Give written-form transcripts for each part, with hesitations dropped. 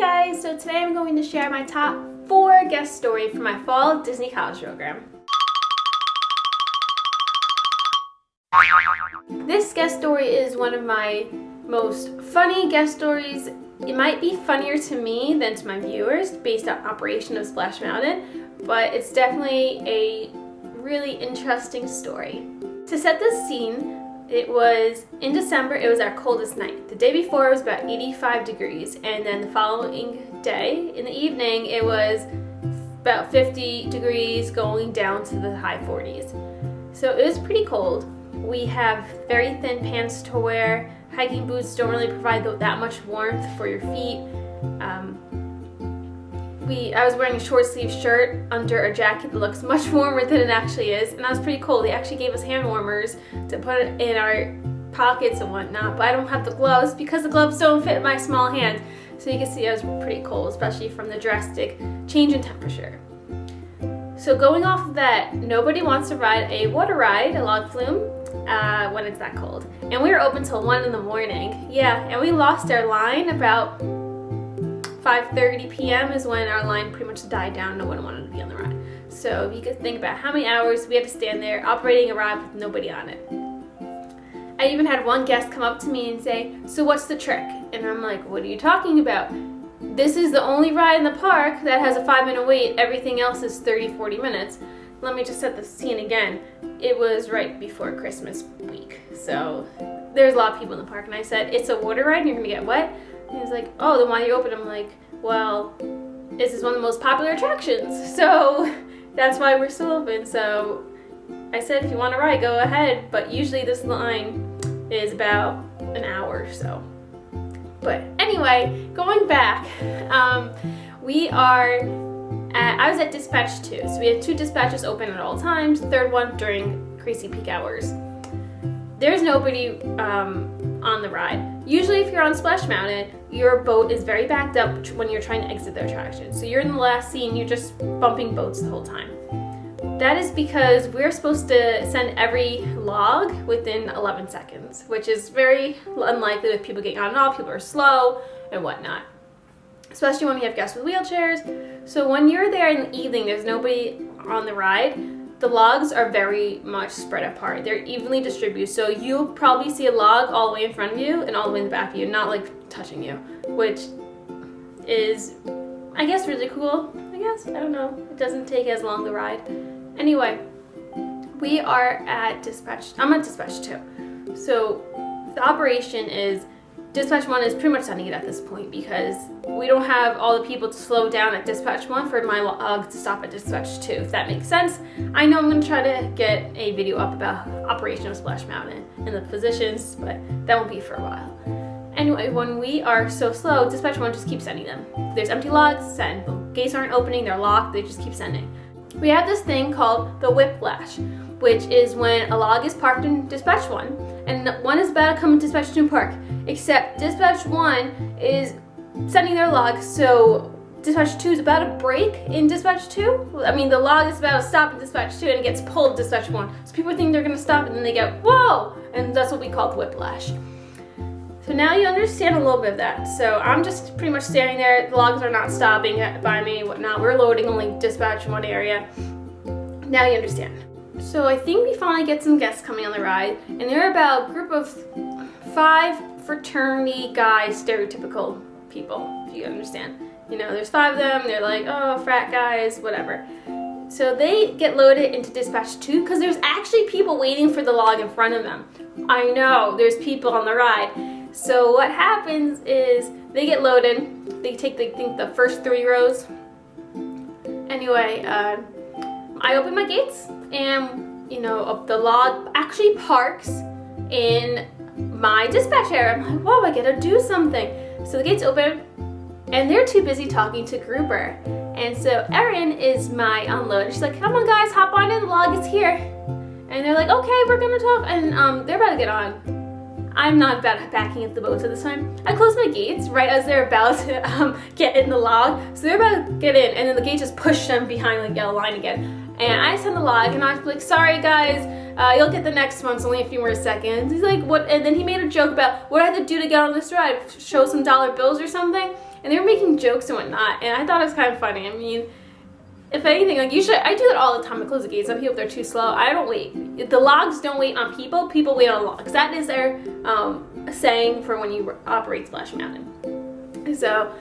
guys, so today I'm going to share my top 4 guest story for my fall Disney college program. This guest story is one of my most funny guest stories. It might be funnier to me than to my viewers based on operation of Splash Mountain, but it's definitely a really interesting story. To set the scene, it was in December. It was our coldest night. The day before it was about 85 degrees, and then the following day in the evening it was about 50 degrees going down to the high 40s. So it was pretty cold. We have very thin pants to wear. Hiking boots don't really provide that much warmth for your feet. I was wearing a short sleeve shirt under a jacket that looks much warmer than it actually is, and I was pretty cold. They actually gave us hand warmers to put in our pockets and whatnot, but I don't have the gloves because the gloves don't fit my small hand. So you can see I was pretty cold, especially from the drastic change in temperature. So going off of that, nobody wants to ride a water ride, a log flume, when it's that cold. And we were open till 1 in the morning. Yeah, and we lost our line about 5:30 p.m. is when our line pretty much died down. No one wanted to be on the ride. So if you could think about how many hours we had to stand there operating a ride with nobody on it. I even had one guest come up to me and say, "So what's the trick?" And I'm like, "What are you talking about? This is the only ride in the park that has a 5-minute wait. Everything else is 30-40 minutes. Let me just set the scene again. It was right before Christmas week. So there's a lot of people in the park. And I said, "It's a water ride and you're going to get wet?" And he was like, "Oh, then why are you open?" I'm like, "Well, this is one of the most popular attractions. So that's why we're still open." So I said, "If you want to ride, go ahead." But usually this line is about an hour or so. But anyway, going back, I was at dispatch 2. So we had 2 dispatches open at all times, the third one during crazy peak hours. There's nobody on the ride. Usually if you're on Splash Mountain, your boat is very backed up when you're trying to exit the attraction. So you're in the last scene, you're just bumping boats the whole time. That is because we're supposed to send every log within 11 seconds, which is very unlikely with people getting on and off. People are slow and whatnot, especially when we have guests with wheelchairs. So when you're there in the evening, there's nobody on the ride. The logs are very much spread apart. They're evenly distributed. So you'll probably see a log all the way in front of you and all the way in the back of you, not like touching you, which is, I guess, really cool. I don't know. It doesn't take as long to ride. Anyway, we are at dispatch. I'm at dispatch 2. So the operation is dispatch 1 is pretty much sending it at this point because we don't have all the people to slow down at dispatch 1 for my log to stop at dispatch 2, if that makes sense. I know I'm going to try to get a video up about operation of Splash Mountain and the positions, but that won't be for a while. Anyway, when we are so slow, dispatch 1 just keeps sending them. If there's empty logs, send. The gates aren't opening, they're locked, they just keep sending. We have this thing called the whiplash, which is when a log is parked in dispatch 1 and one is about to come in dispatch 2 park, except dispatch 1 is sending their log, so dispatch 2 is about to break in dispatch 2. I mean, the log is about to stop in dispatch 2 and it gets pulled in dispatch 1. So people think they're going to stop and then they go, "Whoa!" And that's what we call the whiplash. So now you understand a little bit of that. So I'm just pretty much standing there. The logs are not stopping by me, whatnot. We're loading only dispatch 1 area. Now you understand. So I think we finally get some guests coming on the ride, and they're about a group of 5 fraternity guys, stereotypical people, if you understand. You know, there's 5 of them. They're like, oh, frat guys, whatever. So they get loaded into dispatch 2 because there's actually people waiting for the log in front of them. I know, there's people on the ride. So what happens is they get loaded. They take, the first 3 rows. Anyway, I open my gates and, the log actually parks in my dispatch area. I'm like, whoa, I gotta do something. So the gates open and they're too busy talking to Grouper. And so Erin is my unload. She's like, "Come on guys, hop on in, the log is here." And they're like, "Okay, we're gonna talk." And they're about to get on. I'm not bad at backing up the boats at this time. I close my gates right as they're about to get in the log. So they're about to get in, and then the gate just pushed them behind the yellow line again. And I send the log, and I was like, "Sorry guys, you'll get the next one, it's only a few more seconds." He's like, "What?" And then he made a joke about what I had to do to get on this ride, show some dollar bills or something. and they were making jokes and whatnot, and I thought it was kind of funny. I mean, if anything, like usually I do that all the time. I close the gates on people if they're too slow. I don't wait. The logs don't wait on people. People wait on logs. That is their saying for when you operate Splash Mountain. So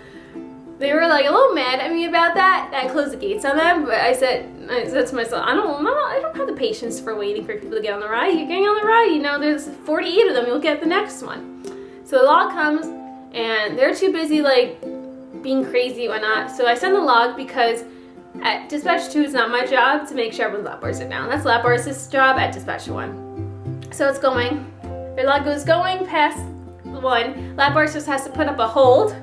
they were like a little mad at me about that. I closed the gates on them, but I said to myself, I don't have the patience for waiting for people to get on the ride. You're getting on the ride, you know, there's 48 of them. You'll get the next one. So the log comes, and they're too busy like being crazy and whatnot. So I send the log because at Dispatch 2, it's not my job to make sure everyone's lap bars are down. That's lap bars' job at Dispatch 1. So it's going. Their log goes going past 1. Lap bars just has to put up a hold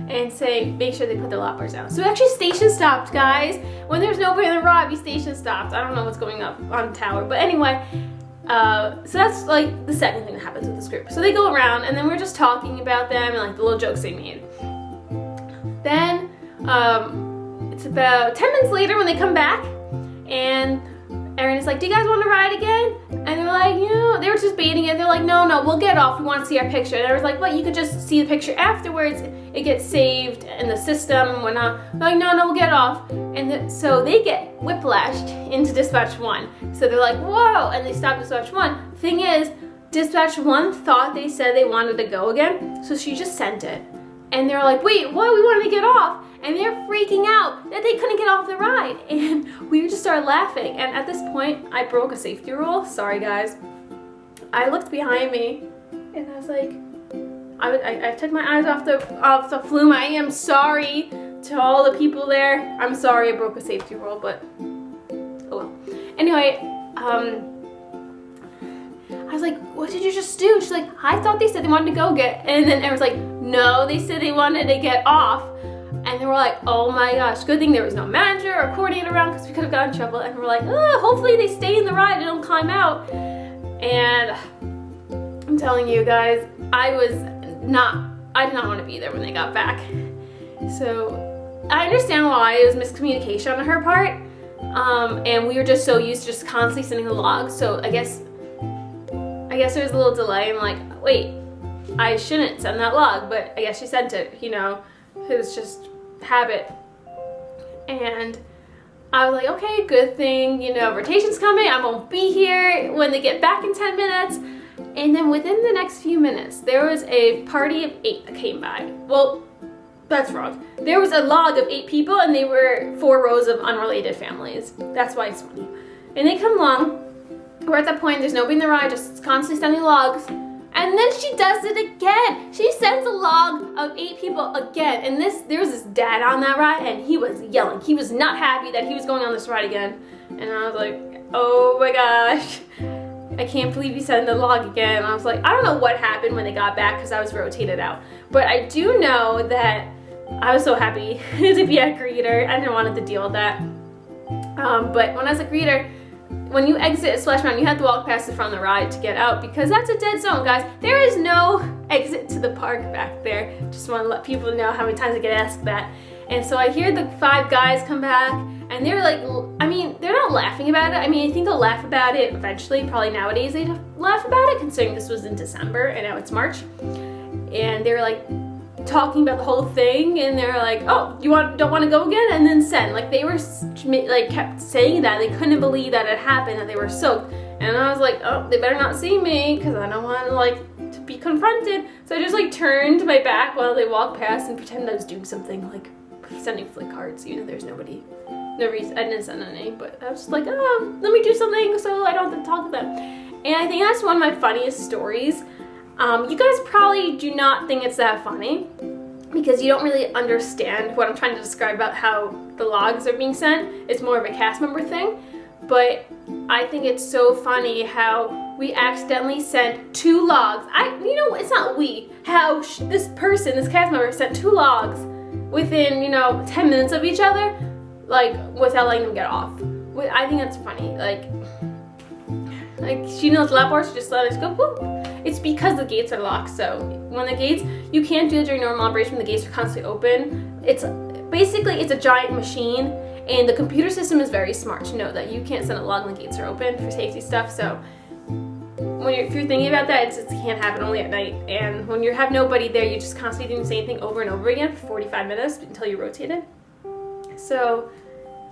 and say, make sure they put their lap bars down. So actually station stopped, guys. When there's nobody on the ride, we station stopped. I don't know what's going up on the tower. But anyway, so that's like the second thing that happens with this group. So they go around, and then we're just talking about them and like the little jokes they made. Then, it's about 10 minutes later when they come back, and Erin is like, do you guys want to ride again? And they're like, they were just baiting it. They're like, no, we'll get off. We want to see our picture. And I was like, but you could just see the picture afterwards. It gets saved in the system and whatnot. They're like, no, we'll get off. And so they get whiplashed into Dispatch 1. So they're like, whoa, and they stop Dispatch 1. Thing is, Dispatch 1 thought they said they wanted to go again, so she just sent it. And they're like, wait, what? We wanted to get off. And they're freaking out that they couldn't get off the ride. And we just started laughing. And at this point, I broke a safety rule. Sorry, guys. I looked behind me, and I was like, I took my eyes off the flume. I am sorry to all the people there. I'm sorry I broke a safety rule, but oh well. Anyway, I was like, what did you just do? She's like, I thought they said they wanted to go get, and then everyone's like, no, they said they wanted to get off. And they were like, oh my gosh, good thing there was no manager or coordinator around because we could have gotten in trouble. And we're like, oh, hopefully they stay in the ride and don't climb out. And I'm telling you guys, I did not want to be there when they got back. So I understand why it was miscommunication on her part. And we were just so used to just constantly sending the logs. So I guess there was a little delay and like, wait, I shouldn't send that log, but I guess she sent it, it was just habit. And I was like, okay, good thing, rotation's coming, I won't be here when they get back in 10 minutes. And then within the next few minutes, there was a party of 8 that came by. Well, that's wrong. There was a log of 8 people, and they were 4 rows of unrelated families. That's why it's funny. And they come along. We're at that point, there's nobody in the ride, just constantly sending logs. And then she does it again. She sends a log of 8 people again. And there was this dad on that ride, and he was yelling. He was not happy that he was going on this ride again. And I was like, oh my gosh. I can't believe you sent the log again. And I was like, I don't know what happened when they got back because I was rotated out. But I do know that I was so happy to be a greeter. I didn't want to deal with that. But when I was a greeter, when you exit Splash Mountain, you have to walk past the front of the ride to get out because that's a dead zone, guys. There is no exit to the park back there. Just want to let people know how many times I get asked that. And so I hear the 5 guys come back, and they're like, they're not laughing about it. I think they'll laugh about it eventually. Probably nowadays they'd laugh about it, considering this was in December and now it's March. And they were like talking about the whole thing, and they're like, oh, don't want to go again? And then send. Like, they were like kept saying that. They couldn't believe that it happened, that they were soaked. And I was like, oh, they better not see me because I don't want to be confronted. So I just turned my back while they walked past and pretended I was doing something, like sending flick cards, even though there's nobody. No reason. I didn't send any, but I was just like, oh, let me do something so I don't have to talk to them. And I think that's one of my funniest stories. You guys probably do not think it's that funny because you don't really understand what I'm trying to describe about how the logs are being sent. It's more of a cast member thing. But I think it's so funny how we accidentally sent 2 logs. It's not we. How this cast member sent 2 logs within, 10 minutes of each other, without letting them get off. I think that's funny. She knows lap bars, just let us go, whoop. It's because the gates are locked, so when the gates, you can't do it during normal operation when the gates are constantly open. It's a giant machine, and the computer system is very smart to know that you can't send a log when the gates are open for safety stuff, so if you're thinking about that, it can't happen only at night. And when you have nobody there, you just constantly doing the same thing over and over again for 45 minutes until you rotate it. So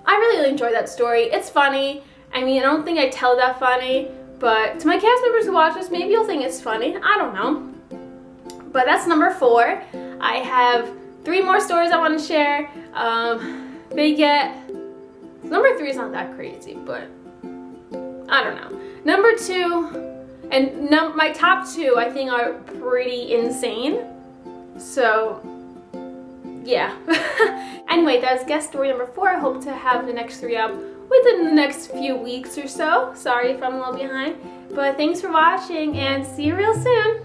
I really enjoy that story. It's funny. I mean, I don't think I tell that funny, but to my cast members who watch this, maybe you'll think it's funny. I don't know. But that's number 4. I have 3 more stories I want to share. Number 3 is not that crazy, but I don't know. Number 2, and my top 2 I think are pretty insane. So yeah. Anyway, that was guest story number 4. I hope to have the next 3 up within the next few weeks or so. Sorry if I'm a little behind. But thanks for watching and see you real soon.